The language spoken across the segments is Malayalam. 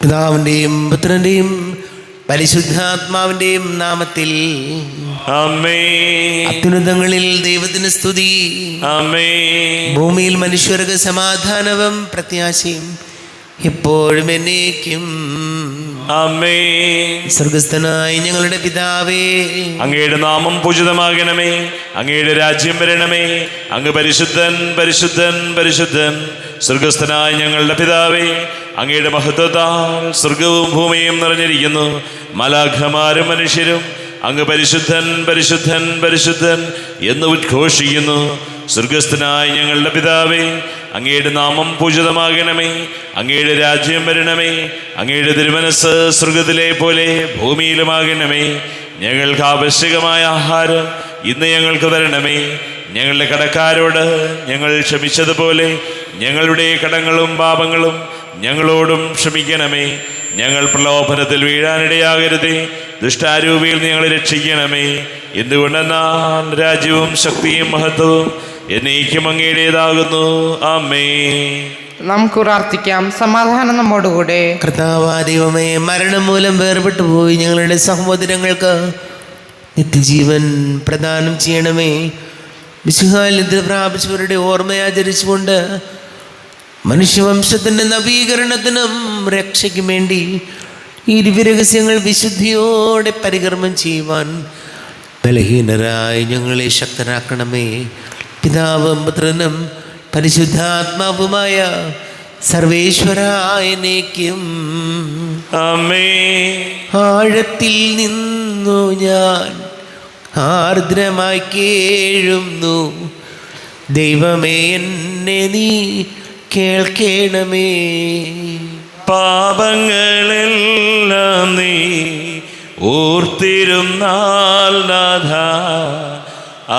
പിതാവിന്റെയും പുത്രന്റെയും പരിശുദ്ധാത്മാവിന്റെയും നാമത്തിൽ ആമേൻ. അത്യുന്നതങ്ങളിൽ ദൈവത്തിന് സ്തുതി. ആമേൻ. ഭൂമിയിൽ മനുഷ്യർക്ക് സമാധാനവും പ്രത്യാശയും എപ്പോഴും എന്നേക്കും. ആമേൻ. സ്വർഗസ്ഥനായ ഞങ്ങളുടെ പിതാവേ, അങ്ങയുടെ നാമം പൂജിതമാകണമേ. അങ്ങയുടെ രാജ്യം വരണമേ. അങ്ങ് പരിശുദ്ധൻ പരിശുദ്ധൻ പരിശുദ്ധൻ. സ്വർഗസ്ഥനായ ഞങ്ങളുടെ പിതാവേ, അങ്ങയുടെ മഹത്വത്താൽ സ്വർഗവും ഭൂമിയും നിറഞ്ഞിരിക്കുന്നു. മാലാഖമാരും മനുഷ്യരും അങ്ങ് പരിശുദ്ധൻ പരിശുദ്ധൻ പരിശുദ്ധൻ എന്ന് ഉദ്ഘോഷിക്കുന്നു. സ്വർഗസ്ഥനായ ഞങ്ങളുടെ പിതാവേ, അങ്ങയുടെ നാമം പൂജിതമാകണമേ. അങ്ങയുടെ രാജ്യം വരണമേ. അങ്ങയുടെ തിരുമനസ് സ്വർഗത്തിലെ പോലെ ഭൂമിയിലുമാകണമേ. ഞങ്ങൾക്ക് ആവശ്യകമായ ആഹാരം ഇന്ന് ഞങ്ങൾക്ക് തരണമേ. ഞങ്ങളുടെ കടക്കാരോട് ഞങ്ങൾ ക്ഷമിച്ചതുപോലെ ഞങ്ങളുടെ കടങ്ങളും പാപങ്ങളും ഞങ്ങളോടും ക്ഷമിക്കണമേ. ഞങ്ങൾ പ്രലോഭനത്തിൽ വീഴാനിടയാകരുതേ. ദുഷ്ടാരൂപിയിൽ ഞങ്ങളെ രക്ഷിക്കണമേ. എന്തുകൊണ്ടെന്നാൽ രാജ്യവും ശക്തിയും മഹത്വവും എന്നേക്കും അങ്ങയുടേതാകുന്നു. ആമേൻ. നമുക്ക് പ്രാർത്ഥിക്കാം. സമാധാനം നമ്മോടുകൂടെ. കർത്താവായ ദൈവമേ, മരണം മൂലം വേർപെട്ടു പോയി ഞങ്ങളുടെ സഹോദരങ്ങൾക്ക് നിത്യജീവൻ പ്രദാനം ചെയ്യണമേ. മിശിഹായിൽ നിദ്ര പ്രാപിച്ചവരുടെ ഓർമ്മയാചരിച്ചുകൊണ്ട് മനുഷ്യവംശത്തിൻ്റെ നവീകരണത്തിനും രക്ഷയ്ക്കും വേണ്ടി ഈ ദിവ്യരഹസ്യങ്ങൾ വിശുദ്ധിയോടെ പരികർമ്മം ചെയ്യുവാൻ ബലഹീനരായി ഞങ്ങളെ ശക്തരാക്കണമേ. പിതാവും പുത്രനും പരിശുദ്ധാത്മാവുമായ സർവേശ്വരായ എന്നേക്കും. ആമേൻ. ആഴത്തിൽ നിന്നു ഞാൻ ആർദ്രമായി കേഴുന്നു. ദൈവമേ, എന്നെ നീ കേൾക്കണമേ. പാപങ്ങളെല്ലാം നീ ഓർത്തിരുന്നാൽ നാഥ,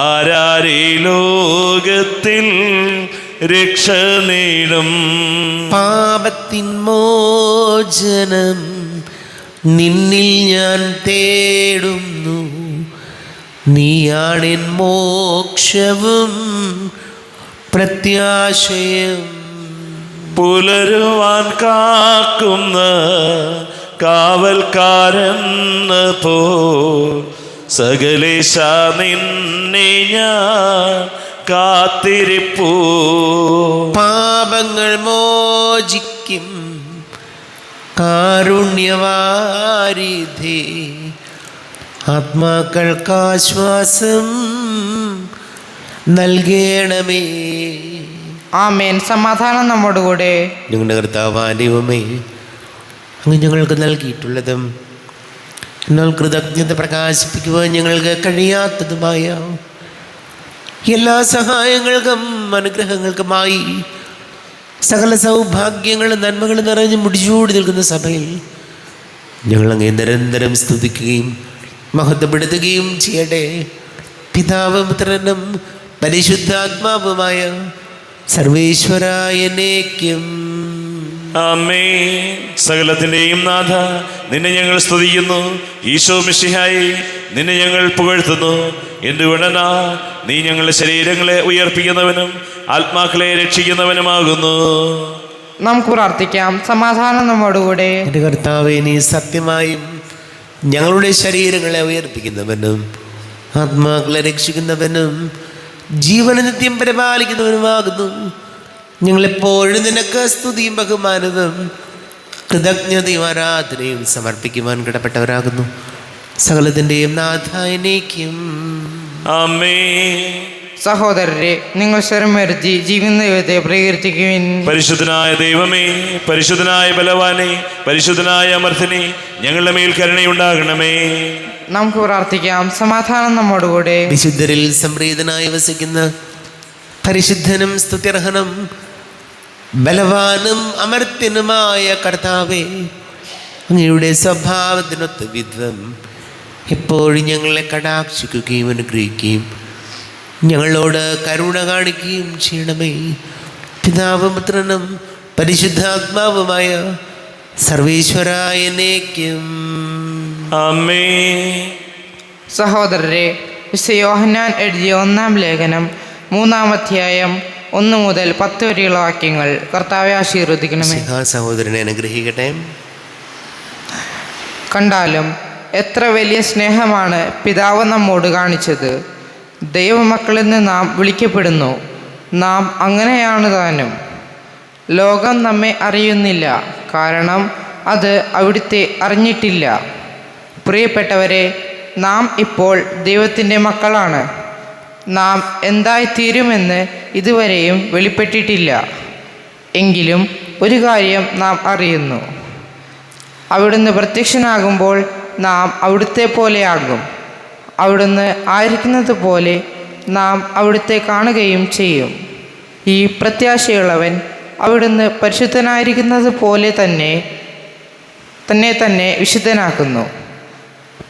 ആരാരീ ലോകത്തിൽ രക്ഷ നേടും. പാപത്തിൻ മോചനം നിന്നിൽ ഞാൻ തേടുന്നു. നീയാണെൻ മോക്ഷവും പ്രത്യാശയും. പുലരുവാൻ കാക്കുന്ന കാവൽക്കാരെന്ന പോ സകലേശ നിന്നെ ഞാൻ കാത്തിരിപ്പൂ. പാപങ്ങൾ മോചിക്കും കാരുണ്യവാരിധി, ആത്മാക്കൾക്കാശ്വാസം നൽകണമേ. ആമേൻ. സമാധാനം നമ്മോടുകൂടെ. ഞങ്ങളുടെ കർത്താവായ ദൈവമേ, അങ്ങ് ഞങ്ങൾക്ക് നൽകിയിട്ടുള്ളതും എന്നാൽ കൃതജ്ഞത പ്രകാശിപ്പിക്കുവാൻ ഞങ്ങൾക്ക് കഴിയാത്തതുമായ എല്ലാ സഹായങ്ങൾക്കും അനുഗ്രഹങ്ങൾക്കുമായി സകല സൗഭാഗ്യങ്ങളും നന്മകളും നിറഞ്ഞ് മുടിച്ചൂടി നിൽക്കുന്ന സഭയിൽ ഞങ്ങളങ്ങേ നിരന്തരം സ്തുതിക്കുകയും മഹത്വപ്പെടുത്തുകയും ചെയ്യട്ടെ. പിതാവും പുത്രനും പരിശുദ്ധാത്മാവുമായ സർവേശ്വരായ എന്നേക്കും. ആമേൻ. സകലത്തിൻ്റെയും നാഥ, നിന്നെ ഞങ്ങൾ സ്തുതിക്കുന്നു. ഈശോ മിശിഹായെ, നിന്നെ ഞങ്ങൾ പുകഴ്ത്തുന്നു. എന്തുകൊണ്ടെന്നാ നീ ഞങ്ങളുടെ ശരീരങ്ങളെ ഉയർപ്പിക്കുന്നവനും ആത്മാക്കളെ രക്ഷിക്കുന്നവനുമാകുന്നു. നമുക്ക് പ്രാർത്ഥിക്കാം. സമാധാനം നമ്മോടുകൂടെ. എൻ്റെ കർത്താവേ, നീ സത്യമായും ഞങ്ങളുടെ ശരീരങ്ങളെ ഉയർപ്പിക്കുന്നവനും ആത്മാക്കളെ രക്ഷിക്കുന്നവനും ജീവന നിത്യം പരിപാലിക്കുന്നവനുമാകുന്നു. ഞങ്ങളെപ്പോഴും നിനക്ക് സ്തുതിയും ബഹുമാനവും കൃതജ്ഞതയും ആരാധനയും സമർപ്പിക്കുവാൻ കടപ്പെട്ടവരാകുന്നു. സകലത്തിൻ്റെയും നാഥായ എന്നേക്കും. ആമേൻ. സഹോദരരെ, നിങ്ങൾ സ്വരം വരുത്തി ജീവിക്കുന്ന ദൈവത്തെ പ്രകീർത്തിക്കുവിൻ. പരിശുദ്ധനായ ദൈവമേ, പരിശുദ്ധനായ ബലവാനെ, പരിശുദ്ധനായ അമർത്തനെ, ഞങ്ങളുടെ മേൽ കരുണയുണ്ടാകണമേ. നമുക്ക് പ്രാർത്ഥിക്കാം. സമാധാനം നമ്മോടുകൂടെ. വിശുദ്ധരിൽ സംപ്രീതനായി വസിക്കുന്ന പരിശുദ്ധനും സ്തുത്യർഹനും ബലവാനും അമർത്യനുമായ കർത്താവേ, അങ്ങയുടെ സ്വഭാവത്തിനൊത്ത വിധം എപ്പോഴും ഞങ്ങളെ കടാക്ഷിക്കുകയും അനുഗ്രഹിക്കുകയും ഞങ്ങളോട് കരുണ കാണിക്കുകയും ചെയ്യണമേ. പിതാവും പുത്രനും പരിശുദ്ധാത്മാവുമായ സർവേശ്വരായ എന്നേക്കും. ആമേൻ. സഹോദരരെ, വിശുദ്ധ യോഹന്നാൻ എഴുതിയ 1-ാം ലേഖനം 3-ാം അധ്യായം 1 മുതൽ 10 വരെയുള്ള വാക്യങ്ങൾ കർത്താവെ ആശീർവദിക്കണമേ. സഹോദരനെ അനുഗ്രഹിക്കട്ടെ. കണ്ടാലും എത്ര വലിയ സ്നേഹമാണ് പിതാവ് നമ്മോട് കാണിച്ചത്. ദൈവമക്കളെന്ന് നാം വിളിക്കപ്പെടുന്നു. നാം അങ്ങനെയാണ് താനും. ലോകം നമ്മെ അറിയുന്നില്ല, കാരണം അത് അവിടുത്തെ അറിഞ്ഞിട്ടില്ല. പ്രിയപ്പെട്ടവരെ, നാം ഇപ്പോൾ ദൈവത്തിൻ്റെ മക്കളാണ്. നാം എന്തായിത്തീരുമെന്ന് ഇതുവരെയും വെളിപ്പെട്ടിട്ടില്ല. എങ്കിലും ഒരു കാര്യം നാം അറിയുന്നു: അവിടുന്ന് പ്രത്യക്ഷനാകുമ്പോൾ നാം അവിടുത്തെ പോലെയാകും. അവിടുന്ന് ആയിരിക്കുന്നത് പോലെ നാം അവിടുത്തെ കാണുകയും ചെയ്യും. ഈ പ്രത്യാശയുള്ളവൻ അവിടുന്ന് പരിശുദ്ധനായിരിക്കുന്നത് പോലെ തന്നെ വിശുദ്ധനാക്കുന്നു.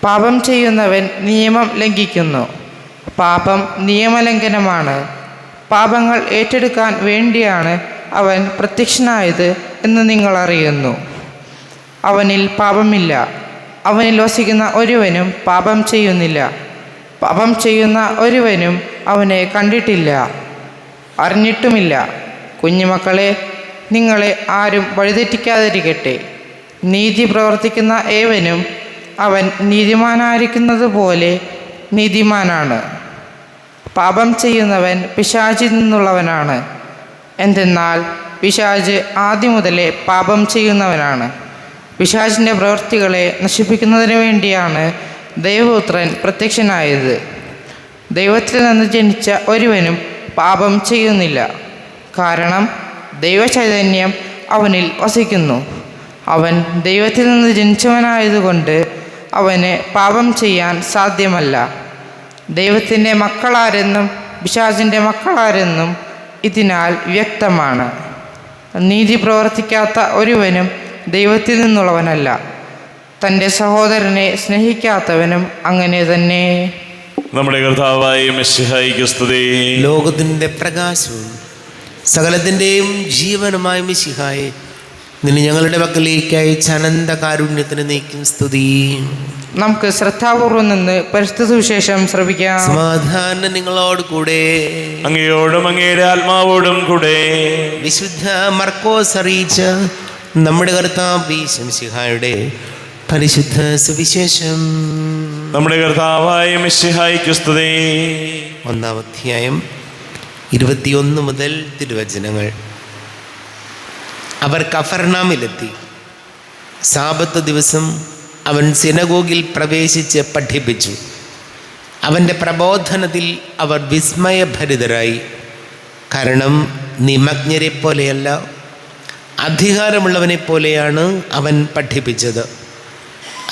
പാപം ചെയ്യുന്നവൻ നിയമം ലംഘിക്കുന്നു. പാപം നിയമലംഘനമാണ്. പാപങ്ങൾ ഏറ്റെടുക്കാൻ വേണ്ടിയാണ് അവൻ പ്രത്യക്ഷനായത് എന്ന് നിങ്ങൾ അറിയുന്നു. അവനിൽ പാപമില്ല. അവനിൽ വസിക്കുന്ന ഒരുവനും പാപം ചെയ്യുന്നില്ല. പാപം ചെയ്യുന്ന ഒരുവനും അവനെ കണ്ടിട്ടില്ല, അറിഞ്ഞിട്ടുമില്ല. കുഞ്ഞുമക്കളെ, നിങ്ങളെ ആരും വഴിതെറ്റിക്കാതിരിക്കട്ടെ. നീതി പ്രവർത്തിക്കുന്ന ഏവനും അവൻ നീതിമാനായിരിക്കുന്നത് പോലെ നീതിമാനാണ്. പാപം ചെയ്യുന്നവൻ പിശാചിൽ നിന്നുള്ളവനാണ്. എന്തെന്നാൽ പിശാച് ആദ്യം മുതലേ പാപം ചെയ്യുന്നവനാണ്. പിശാചിൻ്റെ പ്രവൃത്തികളെ നശിപ്പിക്കുന്നതിന് വേണ്ടിയാണ് ദൈവപുത്രൻ പ്രത്യക്ഷനായത്. ദൈവത്തിൽ നിന്ന് ജനിച്ച ഒരുവനും പാപം ചെയ്യുന്നില്ല, കാരണം ദൈവചൈതന്യം അവനിൽ വസിക്കുന്നു. അവൻ ദൈവത്തിൽ നിന്ന് ജനിച്ചവനായതുകൊണ്ട് അവന് പാപം ചെയ്യാൻ സാധ്യമല്ല. ദൈവത്തിൻ്റെ മക്കളാരെന്നും പിശാചിൻ്റെ മക്കളാരെന്നും ഇതിനാൽ വ്യക്തമാണ്. നീതി പ്രവർത്തിക്കാത്ത ഒരുവനും ദൈവത്തിൽ നിന്നുള്ളവനല്ല. തൻ്റെ സഹോദരനെ സ്നേഹിക്കാത്തവനും അങ്ങനെ തന്നെ. നമ്മുടെ കർത്താവായ മിശിഹായിക്ക് സ്തുതി. ലോകത്തിൻ്റെ പ്രകാശവും സകലത്തിൻ്റെയും ജീവനുമായ മിശിഹായെ, നിന്നെ ഞങ്ങളുടെ പക്കലേക്ക് അയച്ച അനന്ത കാരുണ്യത്തിന് നീക്കും സ്തുതി. നമുക്ക് ശ്രദ്ധാപൂർവം നിന്ന് പരിശുദ്ധ സുവിശേഷം ശ്രവിക്കാം. സമാധാനം നിങ്ങളോട് കൂടെ. അങ്ങയോടും അങ്ങയുടെ ആത്മാവോടും കൂടെ. വിശുദ്ധ മർക്കോസ് അറിയിച്ച നമ്മുടെ കർത്താവ് മിശിഹായുടെ പരിശുദ്ധ സുവിശേഷം. നമ്മുടെ കർത്താവായ മിശിഹായിക്ക് സ്തുതി. 1-ാം അധ്യായം 21 മുതൽ തിരുവചനങ്ങൾ. അവർ കഫർനാമിലെത്തി. സാബത്ത് ദിവസം അവൻ സിനഗോഗിൽ പ്രവേശിച്ച് പഠിപ്പിച്ചു. അവൻ്റെ പ്രബോധനത്തിൽ അവർ വിസ്മയഭരിതരായി. കാരണം നിമഗ്നരെ പോലെയല്ല, അധികാരമുള്ളവനെ പോലെയാണ് അവൻ പഠിപ്പിച്ചത്.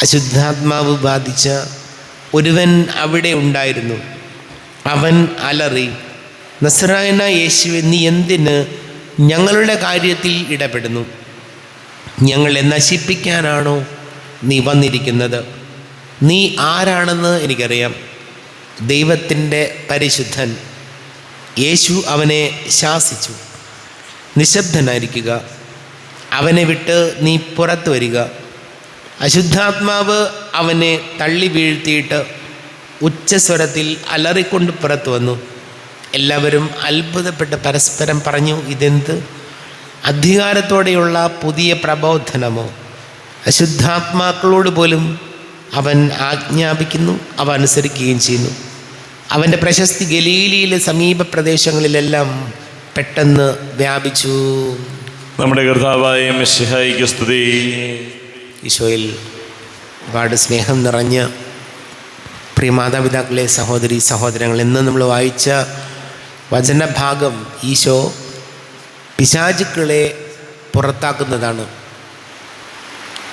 അശുദ്ധാത്മാവ് ബാധിച്ച ഒരുവൻ അവിടെ ഉണ്ടായിരുന്നു. അവൻ അലറി, നസറായനായ യേശുവേ, നീ എന്തിന് ഞങ്ങളുടെ കാര്യത്തിൽ ഇടപെടുന്നു? ഞങ്ങളെ നശിപ്പിക്കാനാണോ നീ വന്നിരിക്കുന്നത്? നീ ആരാണെന്ന് എനിക്കറിയാം, ദൈവത്തിൻ്റെ പരിശുദ്ധൻ. യേശു അവനെ ശാസിച്ചു, നിശബ്ദനായിരിക്കുക, അവനെ വിട്ട് നീ പുറത്തു വരിക. അശുദ്ധാത്മാവ് അവനെ തള്ളി വീഴ്ത്തിയിട്ട് ഉച്ചസ്വരത്തിൽ അലറിക്കൊണ്ട് പുറത്തു വന്നു. എല്ലാവരും അത്ഭുതപ്പെട്ട് പരസ്പരം പറഞ്ഞു, ഇതെന്ത് അധികാരത്തോടെയുള്ള പുതിയ പ്രബോധനമോ? അശുദ്ധാത്മാക്കളോട് പോലും അവൻ ആജ്ഞാപിക്കുന്നു, അവ അനുസരിക്കുകയും ചെയ്യുന്നു. അവൻ്റെ പ്രശസ്തി ഗലീലയിലെ സമീപ പ്രദേശങ്ങളിലെല്ലാം പെട്ടെന്ന് വ്യാപിച്ചു. നമ്മുടെ കർത്താവായ മിശിഹായിക്ക് സ്തുതി. ഈശോയിൽ ഒരുപാട് സ്നേഹം നിറഞ്ഞ പ്രിയ മാതാപിതാക്കളെ, സഹോദരി സഹോദരങ്ങൾ, ഇന്ന് നമ്മൾ വായിച്ച വചനഭാഗം ഈശോ പിശാചുക്കളെ പുറത്താക്കുന്നതാണ്.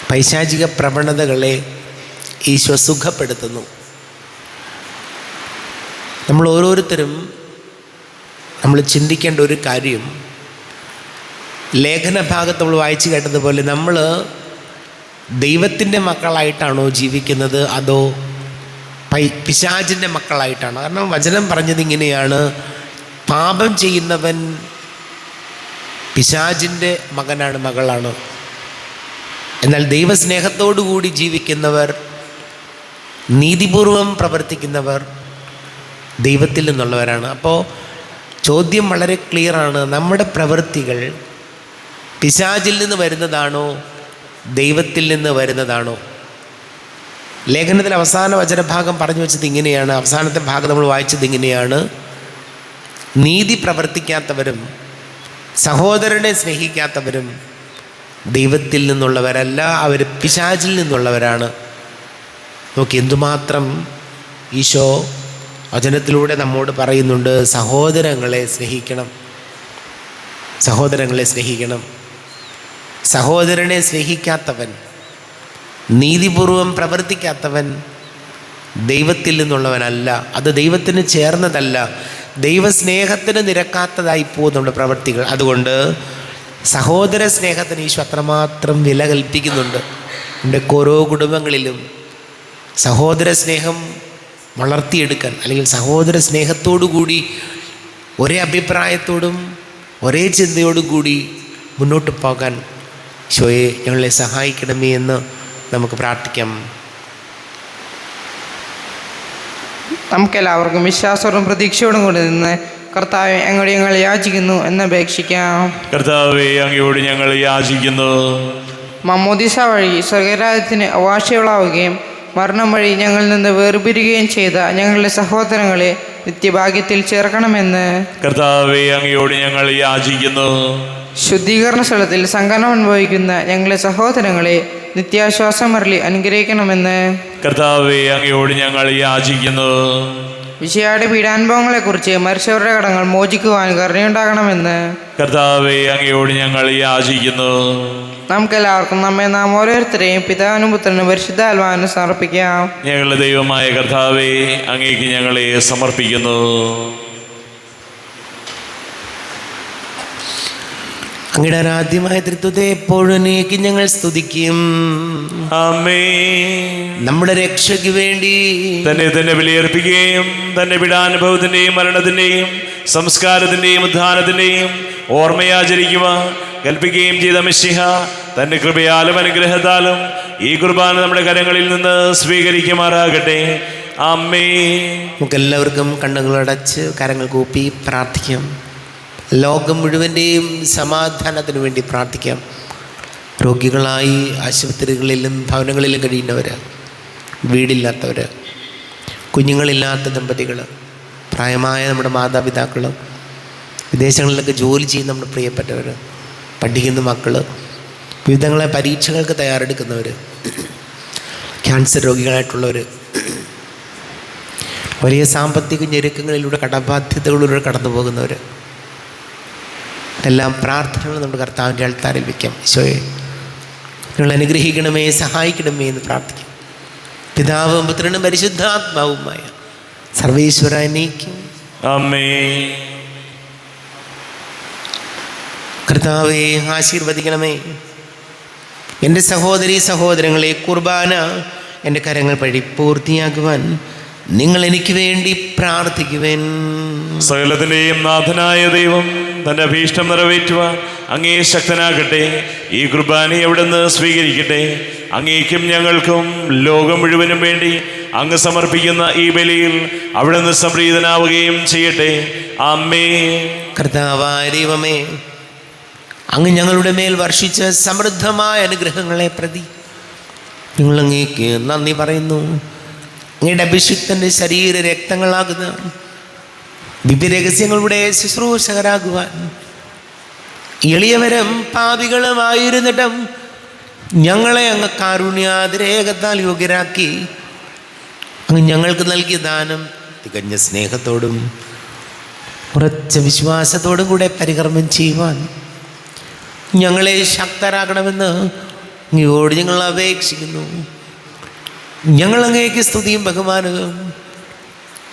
പൈശാചിക പ്രവണതകളെ ഈശോ സുഖപ്പെടുത്തുന്നു. നമ്മൾ ഓരോരുത്തരും നമ്മൾ ചിന്തിക്കേണ്ട ഒരു കാര്യം, ലേഖനഭാഗത്ത് നമ്മൾ വായിച്ചു കേട്ടതുപോലെ നമ്മൾ ദൈവത്തിൻ്റെ മക്കളായിട്ടാണോ ജീവിക്കുന്നത്, അതോ പിശാചിൻ്റെ മക്കളായിട്ടാണോ? കാരണം വചനം പറഞ്ഞത് ഇങ്ങനെയാണ്, പാപം ചെയ്യുന്നവൻ പിശാചിൻ്റെ മകനാണ്, മകളാണ്. എന്നാൽ ദൈവസ്നേഹത്തോടുകൂടി ജീവിക്കുന്നവർ, നീതിപൂർവം പ്രവർത്തിക്കുന്നവർ ദൈവത്തിൽ നിന്നുള്ളവരാണ്. അപ്പോൾ ചോദ്യം വളരെ ക്ലിയറാണ്, നമ്മുടെ പ്രവൃത്തികൾ പിശാചിൽ നിന്ന് വരുന്നതാണോ ദൈവത്തിൽ നിന്ന് വരുന്നതാണോ? ലേഖനത്തിൽ അവസാന വചനഭാഗം പറഞ്ഞു വെച്ചത് ഇങ്ങനെയാണ്, അവസാനത്തെ ഭാഗം നമ്മൾ വായിച്ചത് ഇങ്ങനെയാണ്: നീതി പ്രവർത്തിക്കാത്തവരും സഹോദരനെ സ്നേഹിക്കാത്തവരും ദൈവത്തിൽ നിന്നുള്ളവരല്ല, അവർ പിശാചിൽ നിന്നുള്ളവരാണ്. നോക്കി എന്തുമാത്രം ഈശോ വചനത്തിലൂടെ നമ്മോട് പറയുന്നുണ്ട്. സഹോദരങ്ങളെ സ്നേഹിക്കണം, സഹോദരങ്ങളെ സ്നേഹിക്കണം. സഹോദരനെ സ്നേഹിക്കാത്തവൻ, നീതിപൂർവം പ്രവർത്തിക്കാത്തവൻ ദൈവത്തിൽ നിന്നുള്ളവനല്ല. അത് ദൈവത്തിന് ചേർന്നതല്ല, ദൈവസ്നേഹത്തിന് നിരക്കാത്തതായി പോകും നമ്മുടെ പ്രവൃത്തികൾ. അതുകൊണ്ട് സഹോദര സ്നേഹത്തിന് ഈശോ അത്രമാത്രം വില കൽപ്പിക്കുന്നുണ്ട്. നമ്മുടെ ഓരോ കുടുംബങ്ങളിലും സഹോദര സ്നേഹം വളർത്തിയെടുക്കാൻ, അല്ലെങ്കിൽ സഹോദര സ്നേഹത്തോടു കൂടി ഒരേ അഭിപ്രായത്തോടും ഒരേ ചിന്തയോടും കൂടി മുന്നോട്ട് പോകാൻ ഈശോയെ ഞങ്ങളെ സഹായിക്കണമേ എന്ന് നമുക്ക് പ്രാർത്ഥിക്കാം. നമുക്കെല്ലാവർക്കും വിശ്വാസത്തോടും പ്രതീക്ഷയോടും കൂടി നിന്ന് കർത്താവെ അങ്ങോട്ട് ഞങ്ങൾ യാചിക്കുന്നു എന്നപേക്ഷിക്കാം. കർത്താവേ, അങ്ങയോട് ഞങ്ങൾ യാചിക്കുന്നു. മമ്മൂദിസ വഴി സ്വർഗരാജ്യത്തിന് അവകാശികളാവുകയും മരണം വഴി ഞങ്ങളിൽ നിന്ന് വേർപിരിയുകയും ചെയ്ത ഞങ്ങളുടെ സഹോദരങ്ങളെ നിത്യഭാഗ്യത്തിൽ ചേർക്കണമെന്ന് കർത്താവേ, അങ്ങയോട് ഞങ്ങൾ യാചിക്കുന്നു. ശുദ്ധീകരണ സ്ഥലത്തിൽ സങ്കലനം അനുഭവിക്കുന്ന ഞങ്ങളുടെ സഹോദരങ്ങളെ നിത്യാശ്വാസം മരളി അനുഗ്രഹിക്കണമെന്ന് കർത്താവേ, അങ്ങയോട് ഞങ്ങൾ യാചിക്കുന്നു. വിശയാടി പീഡാനുഭവങ്ങളെക്കുറിച്ച് മരിച്ചവരുടെ കടങ്ങൾ മോചിക്കുവാൻ കരുണയുണ്ടാകണമെന്ന് കർത്താവേ, അങ്ങയോട് ഞങ്ങൾ യാചിക്കുന്നു. നമുക്കെല്ലാവർക്കും നാം ഓരോരുത്തരെയും പിതാവിനും പുത്രനും പരിശുദ്ധാത്മാവിനും സമർപ്പിക്കാം. ഞങ്ങളുടെ ദൈവമായ കർത്താവേ, അങ്ങേക്ക് ഞങ്ങളെ സമർപ്പിക്കുന്നു. അങ്ങയുടെ ആരാധ്യമായ തൃത്വത്തെ എപ്പോഴും നീക്കി ഞങ്ങൾ സ്തുതിക്കും. ആമേൻ. നമ്മുടെ രക്ഷയ്ക്ക് വേണ്ടി തന്നെ ബലിയർപ്പിക്കുകയും തന്റെ പീഡാനുഭവത്തിന്റെയും മരണത്തിന്റെയും സംസ്കാരത്തിന്റെയും ഉദ്ധാനത്തിന്റെയും ഓർമ്മയാചരിക്കുവാൻ കൽപ്പിക്കുകയും ചെയ്ത മിശിഹ തന്റെ കൃപയാലും അനുഗ്രഹത്താലും ഈ കുർബാന നമ്മുടെ കരങ്ങളിൽ നിന്ന് സ്വീകരിക്കുമാറാകട്ടെ. ആമേൻ. നമുക്കെല്ലാവർക്കും കണ്ണുകളടച്ച് കരങ്ങൾ കൂപ്പി പ്രാർത്ഥിക്കാം. ലോകം മുഴുവൻ്റെയും സമാധാനത്തിന് വേണ്ടി പ്രാർത്ഥിക്കാം. രോഗികളായി ആശുപത്രികളിലും ഭവനങ്ങളിലും കഴിയുന്നവർ, വീടില്ലാത്തവർ, കുഞ്ഞുങ്ങളില്ലാത്ത ദമ്പതികൾ, പ്രായമായ നമ്മുടെ മാതാപിതാക്കൾ, വിദേശങ്ങളിലൊക്കെ ജോലി ചെയ്യുന്ന നമ്മുടെ പ്രിയപ്പെട്ടവർ, പഠിക്കുന്ന മക്കൾ, വിവിധങ്ങളെ പരീക്ഷകൾക്ക് തയ്യാറെടുക്കുന്നവർ, ക്യാൻസർ രോഗികളായിട്ടുള്ളവർ, വലിയ സാമ്പത്തിക ഞെരുക്കങ്ങളിലൂടെ കടബാധ്യതകളിലൂടെ കടന്നു പോകുന്നവർ, എല്ലാം പ്രാർത്ഥനകൾ നമ്മുടെ കർത്താവിൻ്റെ അൾത്താരിൽ വയ്ക്കാം. ഈശോയെ നിങ്ങൾ അനുഗ്രഹിക്കണമേ, സഹായിക്കണമേ എന്ന് പ്രാർത്ഥിക്കും. പിതാവും പുത്രനും പരിശുദ്ധാത്മാവുമായ സർവേശ്വര നീക്കും. ആമേൻ. കർത്താവെ ആശീർവദിക്കണമേ. എൻ്റെ സഹോദരീ സഹോദരങ്ങളെ, കുർബാന എൻ്റെ കരങ്ങൾ വഴി പൂർത്തിയാക്കുവാൻ നിങ്ങൾ എനിക്ക് വേണ്ടി പ്രാർത്ഥിക്കുവാൻ. സകലത്തിന്റെയും നാഥനായ ദൈവം തന്റെ അഭീഷ്ടം നിറവേറ്റുവാൻ അങ്ങേ ശക്തനാകട്ടെ. ഈ കുർബാനയെ അവിടുന്ന് സ്വീകരിക്കട്ടെ. അങ്ങേക്കും ഞങ്ങൾക്കും ലോകം മുഴുവനും വേണ്ടി അങ്ങ് സമർപ്പിക്കുന്ന ഈ ബലിയിൽ അവിടുന്ന് സംപ്രീതനാവുകയും ചെയ്യട്ടെ. ആമേൻ. കർത്താവായ ദൈവമേ, അങ്ങ് ഞങ്ങളുടെ മേൽ വർഷിച്ച സമൃദ്ധമായ അനുഗ്രഹങ്ങളെ പ്രതി ഞങ്ങൾ അങ്ങേക്ക് നന്ദി പറയുന്നു. അങ്ങയുടെ അഭിഷിക്തൻ്റെ ശരീര രക്തങ്ങളാകുന്ന ദിവ്യരഹസ്യങ്ങളുടെ ശുശ്രൂഷകരാകുവാൻ എളിയവരും പാപികളുമായിരുന്നിട്ടും ഞങ്ങളെ അങ്ങ് കാരുണ്യാതിരേകത്താൽ യോഗ്യരാക്കി അങ്ങ് ഞങ്ങൾക്ക് നൽകിയ ദാനം തികഞ്ഞ സ്നേഹത്തോടും ഉറച്ച വിശ്വാസത്തോടും കൂടെ പരികർമ്മം ചെയ്യുവാൻ ഞങ്ങളെ ശക്തരാക്കണമെന്ന് അങ്ങയോട് ഞങ്ങൾ അപേക്ഷിക്കുന്നു. ഞങ്ങൾ അങ്ങേക്ക് സ്തുതിയും ബഹുമാനവും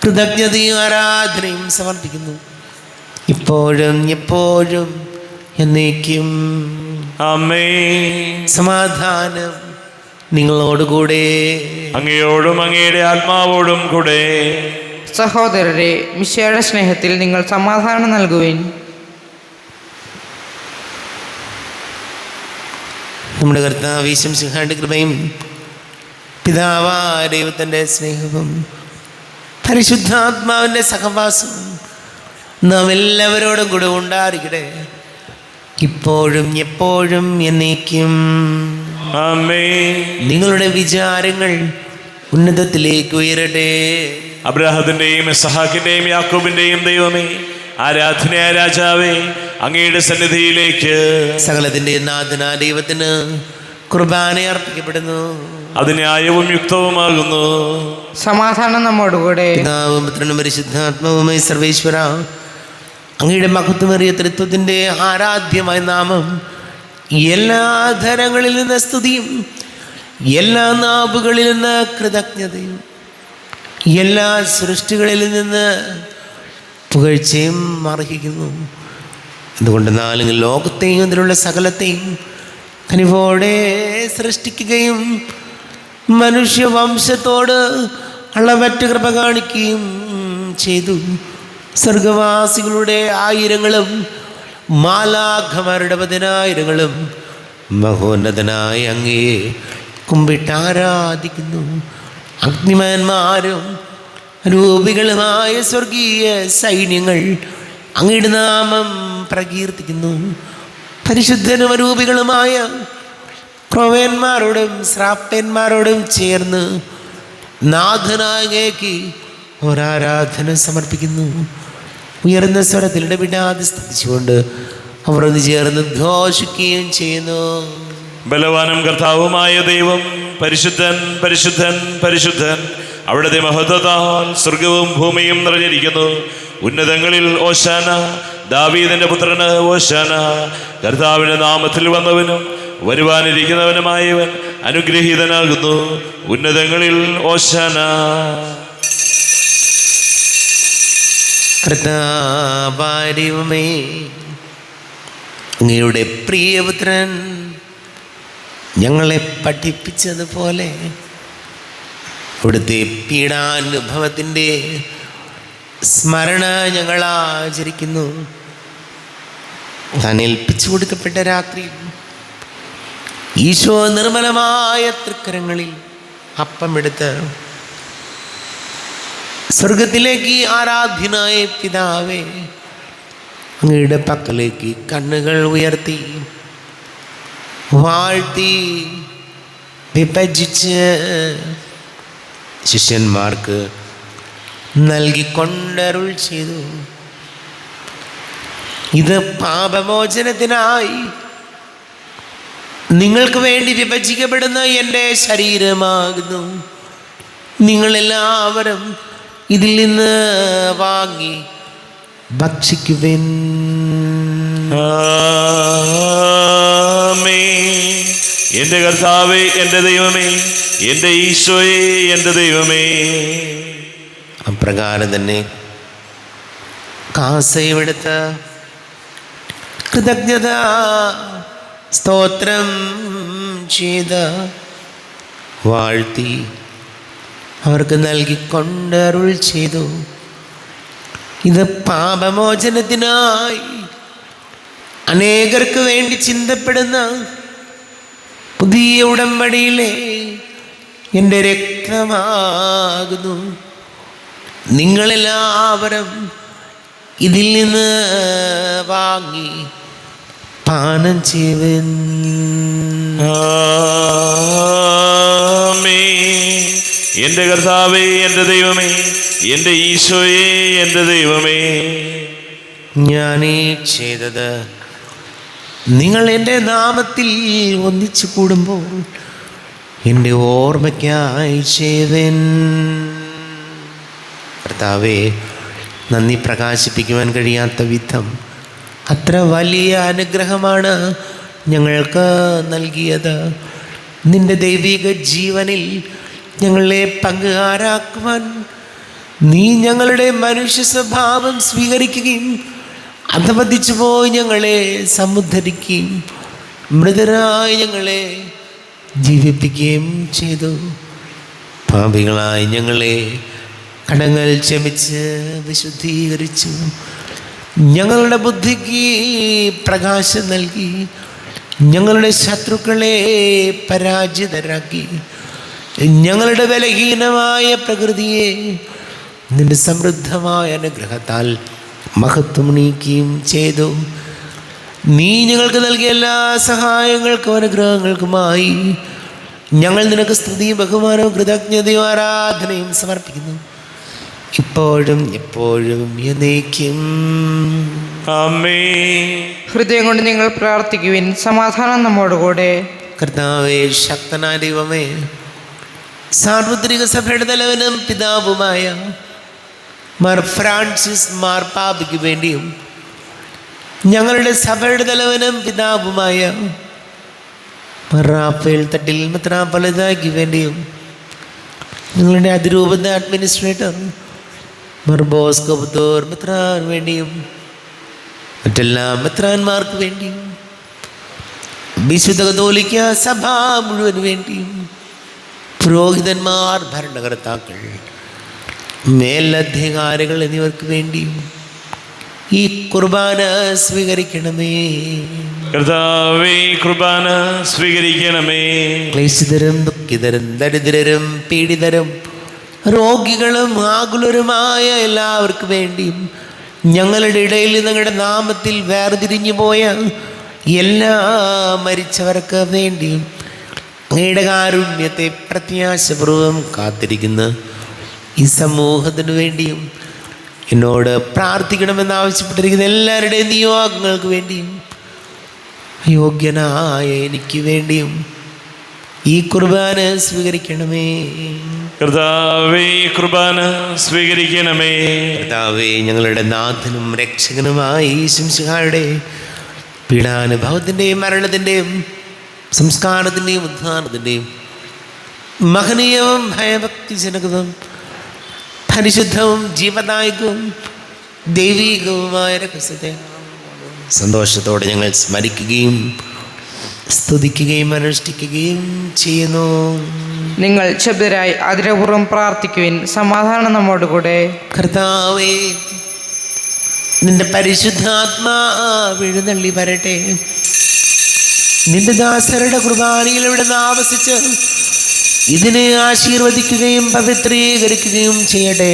കൃതജ്ഞതയും ആരാധനയും സമർപ്പിക്കുന്നു, ഇപ്പോഴും എപ്പോഴും എന്നേക്കും. ആമേൻ. സമാധാനം നിങ്ങളോടുകൂടെ, അങ്ങയോടും അങ്ങയുടെ ആത്മാവോടും കൂടെ. സഹോദരരെ, മിശിഹായുടെ സ്നേഹത്തിൽ നിങ്ങൾ സമാധാനം നൽകുവിൻ. നമ്മുടെ കർത്താവ് യേശു മിശിഹായുടെ കൃപയും പിതാവായ ദൈവത്തിൻ്റെ സ്നേഹവും പരിശുദ്ധാത്മാവിൻ്റെ സഹവാസവും നാം എല്ലാവരോടും കൂടെ ഉണ്ടായിരിക്കട്ടെ, ഇപ്പോഴും എപ്പോഴും എന്നേക്കും. ആമേൻ. നിങ്ങളുടെ വിചാരങ്ങൾ ഉന്നതത്തിലേക്ക് ഉയരട്ടെ. അബ്രാഹത്തിന്റെയും ഇസ്ഹാക്കിന്റെയും യാക്കോബിന്റെയും ദൈവമേ, ആരാധനയായ രാജാവേ, അങ്ങയുടെ സന്നിധിയിലേക്ക് സകലത്തിന്റെ നാഥനാ ദൈവത്തിന് കുർബാന അർപ്പിക്കപ്പെടുന്നു. അത് ന്യായവും യുക്തവുമാകുന്നു. സമാധാനം നമ്മോടുകൂടെ. പിതാവും പുത്രനും പരിശുദ്ധാത്മാവുമായി സർവേശ്വര, അങ്ങയുടെ മഹത്വമേറിയ ത്രിത്വത്തിന്റെ ആരാധ്യമായ നാമം എല്ലാ ധരങ്ങളിൽ നിന്ന് സ്തുതിയും എല്ലാ നാവുകളിൽ നിന്ന് കൃതജ്ഞതയും എല്ലാ സൃഷ്ടികളിൽ നിന്ന് പുകഴ്ചയും അർഹിക്കുന്നു. അതുകൊണ്ട് നാല് ലോകത്തെയും അതിലുള്ള സകലത്തെയും കനിവോടെ സൃഷ്ടിക്കുകയും മനുഷ്യവംശത്തോട് അളവറ്റ കൃപ കാണിക്കുകയും ചെയ്തു. സ്വർഗവാസികളുടെ ആയിരങ്ങളും മാലാഖമാരുടെ 10,000ങ്ങളും മഹോന്നതനായ അങ്ങയെ കുമ്പിട്ടാരാധിക്കുന്നു. അഗ്നിമാന്മാരും രൂപികളുമായ സ്വർഗീയ സൈന്യങ്ങൾ അങ്ങയുടെ നാമം പ്രകീർത്തിക്കുന്നു. പരിശുദ്ധനും അരൂപികളുമായ ക്രോവേന്മാരോടും ശ്രാപ്പന്മാരോടും ചേർന്ന് നാഥനായ അങ്ങേക്ക് ഒരാരാധന സമർപ്പിക്കുന്നു. ഉയർന്ന സ്വരത്തിൽ ഇടപെടാതെ സ്തുതിച്ചുകൊണ്ട് അവർ ഒന്ന് ചേർന്ന് ഘോഷിക്കുകയും ചെയ്യുന്നു. ബലവാനും കർത്താവുമായ ദൈവം പരിശുദ്ധൻ, പരിശുദ്ധൻ, പരിശുദ്ധൻ. അവിടുത്തെ മഹത്വത്താൽ സ്വർഗവും ഭൂമിയും നിറഞ്ഞിരിക്കുന്നു. ഉന്നതങ്ങളിൽ ഓശാന, ദാവീദിന്റെ പുത്രന് ഓശാന. കർത്താവിന്റെ നാമത്തിൽ വന്നവനും വരുവാനിരിക്കുന്നവനുമായവൻ അനുഗ്രഹീതനാകുന്നു. ഉന്നതങ്ങളിൽ ഓശാന. കർത്താവാരിവമേ, അങ്ങയുടെ പ്രിയപുത്രൻ ഞങ്ങളെ പഠിപ്പിച്ചതുപോലെ അവിടുത്തെ പീഡാനുഭവത്തിൻ്റെ സ്മരണ ഞങ്ങൾ ആചരിക്കുന്നു. താൻ ഏൽപ്പിച്ചു കൊടുക്കപ്പെട്ട രാത്രി ഈശോ നിർമ്മലമായ തൃക്കരങ്ങളിൽ അപ്പമെടുത്ത് സ്വർഗത്തിലേക്ക് ആരാധ്യനായ പിതാവേ, അങ്ങയുടെ പക്കലേക്ക് കണ്ണുകൾ ഉയർത്തി വാഴ്ത്തി വിഭജിച്ച് ശിഷ്യന്മാർക്ക് നൽകിക്കൊണ്ടരുൾ ചെയ്തു. ഇത് പാപമോചനത്തിനായി നിങ്ങൾക്ക് വേണ്ടി വിഭജിക്കപ്പെടുന്ന എൻ്റെ ശരീരമാകുന്നു. നിങ്ങളെല്ലാവരും ഇതിൽ നിന്ന് വാങ്ങി ഭക്ഷിക്കുവിൻ. എൻ്റെ കർത്താവേ, എൻ്റെ ദൈവമേ, എൻ്റെ ഈശോയെ, എൻ്റെ ദൈവമേ. അപ്രകാരം തന്നെ കാസയുമെടുത്ത് കൃതജ്ഞത സ്തോത്രം ചെയ്ത് വാഴ്ത്തി അവർക്ക് നൽകിക്കൊണ്ടരുൾ ചെയ്തു. ഇത് പാപമോചനത്തിനായി അനേകർക്ക് വേണ്ടി ചിന്തപ്പെടുന്ന പുതിയ ഉടമ്പടിയിലെ എൻ്റെ രക്തമാകുന്നു. നിങ്ങളെല്ലാവരും ഇതിൽ നിന്ന് വാങ്ങി പാനം ചെയ്യുവിൻ. എൻ്റെ കർത്താവേ, എൻ്റെ ദൈവമേ, എൻ്റെ ഈശോയെ, എൻ്റെ ദൈവമേ. ഞാനീ ചെയ്തത് നിങ്ങൾ എൻ്റെ നാമത്തിൽ ഒന്നിച്ചു കൂടുമ്പോൾ എൻ്റെ ഓർമ്മയ്ക്കായി ചെയ്യുവിൻ. കർത്താവേ, നന്ദി പ്രകാശിപ്പിക്കുവാൻ കഴിയാത്ത വിധം അത്ര വലിയ അനുഗ്രഹമാണ് ഞങ്ങൾക്ക് നൽകിയത്. നിൻ്റെ ദൈവിക ജീവനിൽ ഞങ്ങളെ പങ്കുകാരാക്കുവാൻ നീ ഞങ്ങളുടെ മനുഷ്യ സ്വഭാവം സ്വീകരിക്കുകയും അധപതിച്ചു പോയി ഞങ്ങളെ സമുദ്ധരിക്കുകയും മൃതരായി ഞങ്ങളെ ജീവിപ്പിക്കുകയും ചെയ്തു. പാപികളായി ഞങ്ങളെ കടങ്ങൾ ക്ഷമിച്ച് വിശുദ്ധീകരിച്ചു. ഞങ്ങളുടെ ബുദ്ധിക്ക് പ്രകാശം നൽകി ഞങ്ങളുടെ ശത്രുക്കളെ പരാജിതരാക്കി ഞങ്ങളുടെ ബലഹീനമായ പ്രകൃതിയെ നിന്റെ സമൃദ്ധമായ അനുഗ്രഹത്താൽ മഹത്വമണിയിക്കുകയും ചെയ്തു. നീ ഞങ്ങൾക്ക് നൽകിയ എല്ലാ സഹായങ്ങൾക്കും അനുഗ്രഹങ്ങൾക്കുമായി ഞങ്ങൾ നിനക്ക് സ്തുതിയും ബഹുമാനവും കൃതജ്ഞതയും ആരാധനയും സമർപ്പിക്കുന്നു, ഇപ്പോഴും എപ്പോഴും എന്നേക്കും. ആമേൻ. ഹൃദയം കൊണ്ട് നിങ്ങൾ പ്രാർത്ഥിക്കുവിൻ. സമാധാനം നമ്മോടുകൂടെ. കർത്താവേ, ശക്തനായ ദൈവമേ, സാർവത്രിക സഭയുടെ തലവനും പിതാവുമായ മാർ ഫ്രാൻസിസ് മാർപ്പാപ്പയ്ക്ക് വേണ്ടിയും ഞങ്ങളുടെ സഭയുടെ തലവനും പിതാവുമായ മാർ റാഫേൽ തട്ടിൽ മെത്രാപ്പൊലീത്തായ്ക്ക് വേണ്ടിയും ഞങ്ങളുടെ അതിരൂപത അഡ്മിനിസ്ട്രേറ്റർ മാർ ബോസ്കോ പുത്തൂർ മെത്രാന് വേണ്ടിയും മറ്റെല്ലാ മെത്രാന്മാർക്ക് വേണ്ടിയും വിശുദ്ധ കത്തോലിക്ക സഭ മുഴുവന് വേണ്ടിയും പുരോഹിതന്മാർ, ഭരണകർത്താക്കൾ, മേലധികാരികൾ എന്നിവർക്ക് വേണ്ടിയും ഈ കുർബാന സ്വീകരിക്കണമേ. കർത്താവേ, കുർബാന സ്വീകരിക്കണമേ. ക്ലേശിതരും ദുഃഖിതരും ദരിദ്രരും പീഡിതരും രോഗികളും ആകുലരുമായ എല്ലാവർക്കും വേണ്ടിയും ഞങ്ങളുടെ ഇടയിൽ നിങ്ങളുടെ നാമത്തിൽ വേർതിരിഞ്ഞു പോയ എല്ലാ മരിച്ചവർക്ക് വേണ്ടിയും അങ്ങയുടെ കാരുണ്യത്തെ പ്രത്യാശപൂർവം കാത്തിരിക്കുന്ന ഈ സമൂഹത്തിന് വേണ്ടിയും എന്നോട് പ്രാർത്ഥിക്കണമെന്ന് ആവശ്യപ്പെട്ടിരിക്കുന്ന എല്ലാവരുടെയും നിയോഗങ്ങൾക്ക് വേണ്ടിയും യോഗ്യനായ എനിക്ക് വേണ്ടിയും ഈ കുർബാന സ്വീകരിക്കണമേ. കർത്താവേ, കുർബാന സ്വീകരിക്കണമേ. കർത്താവേ, ഞങ്ങളുടെ നാഥനും രക്ഷകനുമായ യേശുമിശിഹായുടെ പീഡാനുഭവത്തിൻ്റെയും മരണത്തിൻ്റെയും സംസ്കാരത്തിൻ്റെയും ഉദ്ധാനത്തിൻ്റെയും മഹനീയവും ഭയഭക്തിജനകവും പരിശുദ്ധവും ജീവദായകവും ദൈവീകവുമായ രഹസ്യത്തെ സന്തോഷത്തോടെ ഞങ്ങൾ സ്മരിക്കുകയും സ്തുതിക്കുകയും അനുഷ്ഠിക്കുകയും ചെയ്യുന്നു. നിങ്ങൾ ശബ്ദരായി ആദരപൂർവ്വം പ്രാർത്ഥിക്കുവിൻ. സമാധാനം നമ്മോടുകൂടെ. കർത്താവേ, നിന്റെ പരിശുദ്ധാത്മാവ് എഴുന്നള്ളി വരട്ടെ. നിന്റെ ദാസരുടെ കുർബാനയിൽ ഇവിടെ ആവസിച്ച് ഇതിനെ ആശീർവദിക്കുകയും പവിത്രീകരിക്കുകയും ചെയ്യട്ടെ.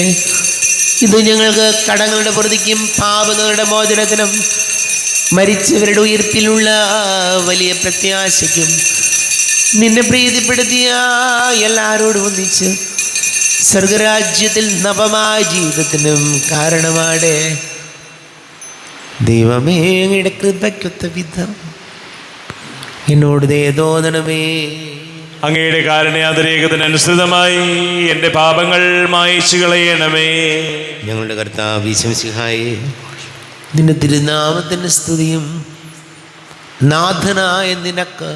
ഇത് ഞങ്ങൾക്ക് കടങ്ങളുടെ പൊറുതിക്കും പാപങ്ങളുടെ മോചനത്തിനും മരിച്ചവരുടെ ഉയർപ്പിലുള്ള വലിയ പ്രത്യാശയ്ക്കും നിന്നെ പ്രീതിപ്പെടുത്തിയ എല്ലാവരോടും ഒന്നിച്ച് സ്വർഗരാജ്യത്തിൽ നവമായ ജീവിതത്തിനും കാരണമാടെ. ദൈവമേ, അങ്ങയുടെ കൃപയ്ക്കൊത്ത വിധം എന്നോട് തോന്നണമേ. അങ്ങയുടെ കാരുണ്യാതിരേകത്തിനനുസൃതമായി എൻ്റെ പാപങ്ങൾ മായിച്ചു കളയണമേ. ഞങ്ങളുടെ കർത്താവ് യേശുമിശിഹായേ, നിന്റെ തിരുനാമത്തിൻ്റെ സ്തുതിയും നാഥനായ നിനക്ക്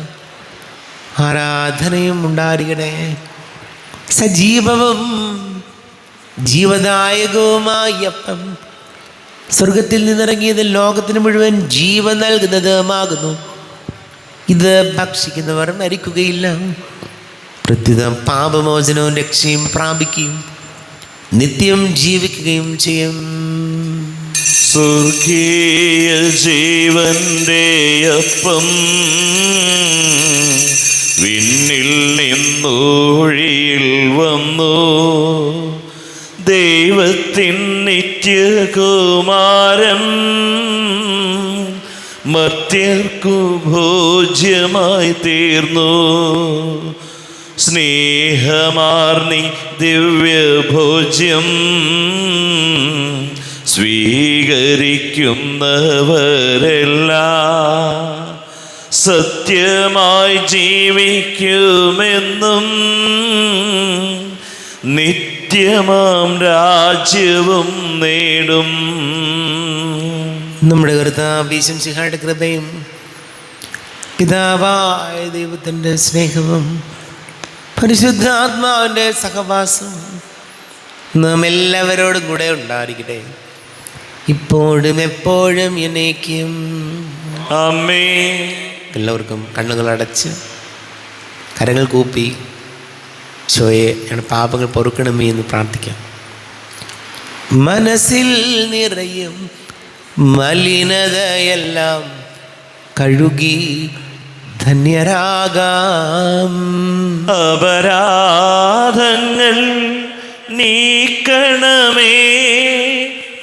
ആരാധനയും ഉണ്ടായിരിക്കണേ. സജീവവും ജീവദായകവുമായ അപ്പം സ്വർഗത്തിൽ നിന്നിറങ്ങിയത് ലോകത്തിന് മുഴുവൻ ജീവൻ നൽകുന്നതുമാകുന്നു. ഇത് ഭക്ഷിക്കുന്നവർ മരിക്കുകയില്ല, പ്രത്യുത പാപമോചനവും രക്ഷയും പ്രാപിക്കുകയും നിത്യം ജീവിക്കുകയും ചെയ്യും. സ്വർഗീയ ജീവന്റെ അപ്പം വിണ്ണിൽ നിന്നൊഴിയിൽ വന്നു, ദൈവത്തിൻ നിത്യകുമാരൻ മർത്യർക്കു ഭോജ്യമായി തീർന്നു. സ്നേഹമാർന്നി ദിവ്യഭോജ്യം സ്വീകരിക്കുന്നവരെല്ലാം സത്യമായി ജീവിക്കുമെന്നും നിത്യമാം രാജ്യവും നേടും. നമ്മുടെ കർത്താവ് യേശുമിശിഹായുടെ കൃപയും പിതാവായ ദൈവത്തിൻ്റെ സ്നേഹവും പരിശുദ്ധാത്മാവിൻ്റെ സഹവാസം നാം എല്ലാവരോടും കൂടെ ഉണ്ടായിരിക്കട്ടെ, ഇപ്പോഴും എപ്പോഴും എന്നേക്കും. ആമേൻ. എല്ലാവർക്കും കണ്ണുകൾ അടച്ച് കരങ്ങൾ കൂപ്പി ഈശോയെ ഞങ്ങളുടെ പാപങ്ങൾ പൊറുക്കണമേ എന്ന് പ്രാർത്ഥിക്കാം. മനസ്സിൽ നിറയും മലിനതയെല്ലാം കഴുകി ധന്യരാകാം. അപരാധങ്ങൾ നീക്കണമേ,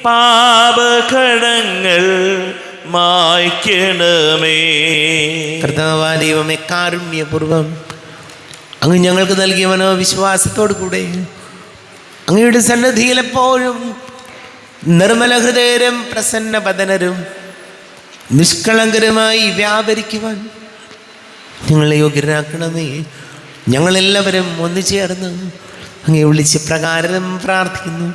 പാപകടങ്ങൾ മായ്ക്കണമേ. കർത്താവായ ദൈവമേ, കാരുണ്യപൂർവം അങ്ങ് ഞങ്ങൾക്ക് നൽകിയ മനോവിശ്വാസത്തോടു കൂടെ അങ്ങയുടെ സന്നിധിയിൽ എപ്പോഴും നിർമ്മല ഹൃദയരും പ്രസന്നവദനരും നിഷ്കളങ്കരുമായി വ്യാപരിക്കുവാൻ ഞങ്ങളെ യോഗ്യരാക്കണമേ. ഞങ്ങളെല്ലാവരും ഒന്നു ചേർന്ന് അങ്ങയെ വിളിച്ച് പ്രകാരം പ്രാർത്ഥിക്കുന്നു.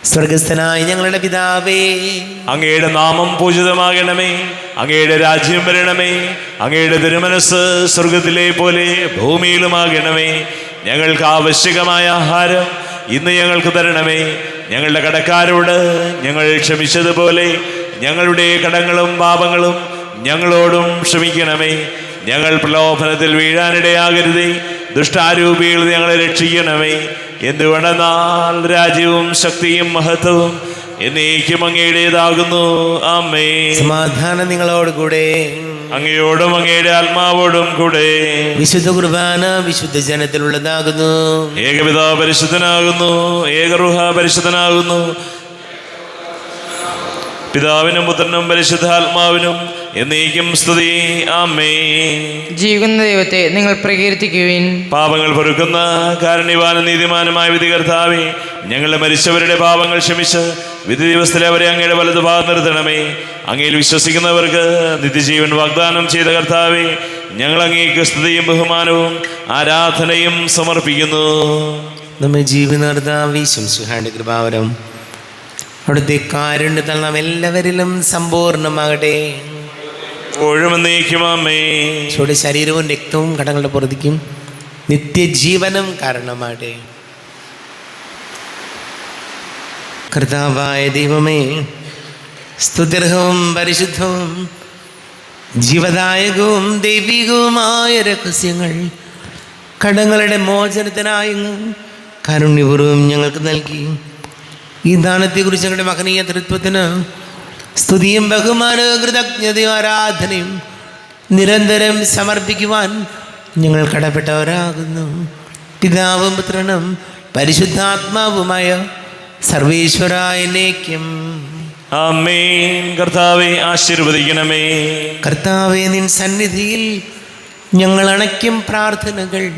സ്വർഗസ്ഥനായ ഞങ്ങളുടെ പിതാവേ, അങ്ങയുടെ നാമം പൂജിതമാകണമേ. അങ്ങയുടെ രാജ്യം വരണമേ. അങ്ങയുടെ തിരുമനസ് സ്വർഗത്തിലെ പോലെ ഭൂമിയിലുമാകണമേ. ഞങ്ങൾക്ക് ആവശ്യകമായ ആഹാരം ഇന്ന് ഞങ്ങൾക്ക് തരണമേ. ഞങ്ങളുടെ കടക്കാരോട് ഞങ്ങൾ ക്ഷമിച്ചതുപോലെ ഞങ്ങളുടെ കടങ്ങളും പാപങ്ങളും ഞങ്ങളോടും ക്ഷമിക്കണമേ. ഞങ്ങൾ പ്രലോഭനത്തിൽ വീഴാനിടയാകരുതേ. ദുഷ്ടാരൂപിയിൽ ഞങ്ങളെ രക്ഷിക്കണമേ. എന്തുകൊണ്ടെന്നാൽ രാജ്യവും ശക്തിയും മഹത്വവും എന്നേക്കും അങ്ങയുടേതാകുന്നു. ആമേൻ. സമാധാനം നിങ്ങളോട് കൂടെ. അങ്ങയോടും അങ്ങയുടെ ആത്മാവോടും കൂടെ. വിശുദ്ധ കുർബാന വിശുദ്ധ ജനത്തിലുള്ളതാകുന്നു. ഏകപിതാവ് പരിശുദ്ധനാകുന്നു. ഏകറുഹ പരിശുദ്ധനാകുന്നു. പിതാവിനും പുത്രനും പരിശുദ്ധാത്മാവിനും എന്നേക്കും സ്തുതി. ആമേൻ. ജീവിക്കുന്ന ദൈവത്തെ നിങ്ങൾ പ്രകീർത്തിക്കുവിൻ. പാപങ്ങൾ പൊറുക്കുന്ന കാരുണ്യവാനും നീതിമാനുമായ വിധികർത്താവേ, ഞങ്ങളുടെ മരിച്ചവരുടെ പാപങ്ങൾ ക്ഷമിച്ച് വിധി ദിവസത്തിലെ അവരെ അങ്ങയുടെ വലതു ഭാഗം നിർത്തണമേ. അങ്ങയിൽ വിശ്വസിക്കുന്നവർക്ക് നിത്യജീവൻ വാഗ്ദാനം ചെയ്ത കർത്താവേ, ഞങ്ങൾ അങ്ങേക്ക് സ്തുതിയും ബഹുമാനവും ആരാധനയും സമർപ്പിക്കുന്നു. നമ്മെ ജീവനർദ്ദാവിശംസുഹാന്റെ കൃപാവരം അവിടുത്തെ കാരുണ്യത്താൽ നാം എല്ലാവരിലും സമ്പൂർണ്ണമാകട്ടെ. ഈശോയുടെ ശരീരവും രക്തവും കടങ്ങളുടെ പുറത്തേക്കും നിത്യജീവനും കാരണമാകട്ടെ. കർത്താവായ ദൈവമേ, സ്തുത്യർഹവും പരിശുദ്ധവും ജീവദായകവും ദൈവികവുമായ രഹസ്യങ്ങൾ കടങ്ങളുടെ മോചനത്തിനായി കാരുണ്യപൂർവ്വം ഞങ്ങൾക്ക് നൽകി. ഈ ദാനത്തെക്കുറിച്ച് ഞങ്ങളുടെ മഹനീയ തൃത്വത്തിന് സ്തുതിയും ബഹുമാനവും കൃതജ്ഞതയും ആരാധനയും നിരന്തരം സമർപ്പിക്കുവാൻ ഞങ്ങൾ കടപ്പെട്ടവരാകുന്നു. പിതാവും പുത്രനും പരിശുദ്ധാത്മാവുമായ സർവേശ്വരായനേക്കും ആമേൻ. കർത്താവേ ആശീർവദിക്കണമേ. കർത്താവേ, നിൻ സന്നിധിയിൽ ഞങ്ങൾ അണയ്ക്കും പ്രാർത്ഥനകൾ,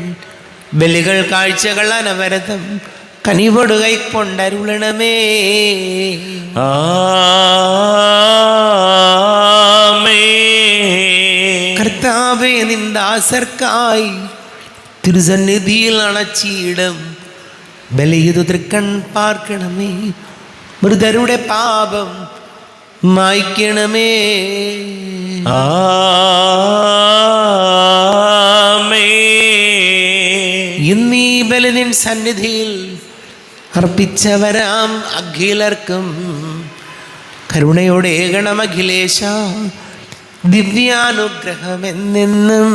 ബലികൾ, കാഴ്ചകൾ അനവരതം കനിവോട് കൈക്കൊണ്ടരുളണമേ. കർത്താവേ, നിൻ ദാസർക്കായി തിരുസന്നിധിയിൽ അണച്ചിടം ബലിയുതു തൃക്കൺ പാർക്കണമേ. മൃതരുടെ പാപം മായ്ക്കണമേ. ഇന്നീ ബലി നിൻ സന്നിധിയിൽ അർപ്പിച്ചവരാം അഖിലർക്കും കരുണയോടെ ഏകണം അഖിലേശ ദിവ്യാനുഗ്രഹമെന്നെന്നും.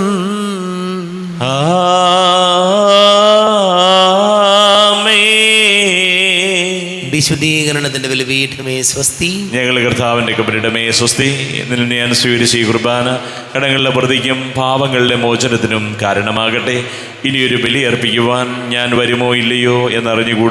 വിശുദ്ധീകരണത്തിന്റെ ബലിപീഠമേ സ്വസ്തി. ഞങ്ങൾ കർത്താവിൻ്റെ കബരിടമേ സ്വസ്തി. നിന്നെ ഞാൻ സ്വീകരിച്ച ഈ കുർബാന കടങ്ങളുടെ പ്രതിക്കും പാപങ്ങളുടെ മോചനത്തിനും കാരണമാകട്ടെ. ഇനിയൊരു ബലി അർപ്പിക്കുവാൻ ഞാൻ വരുമോ ഇല്ലയോ എന്നറിഞ്ഞുകൂടാ.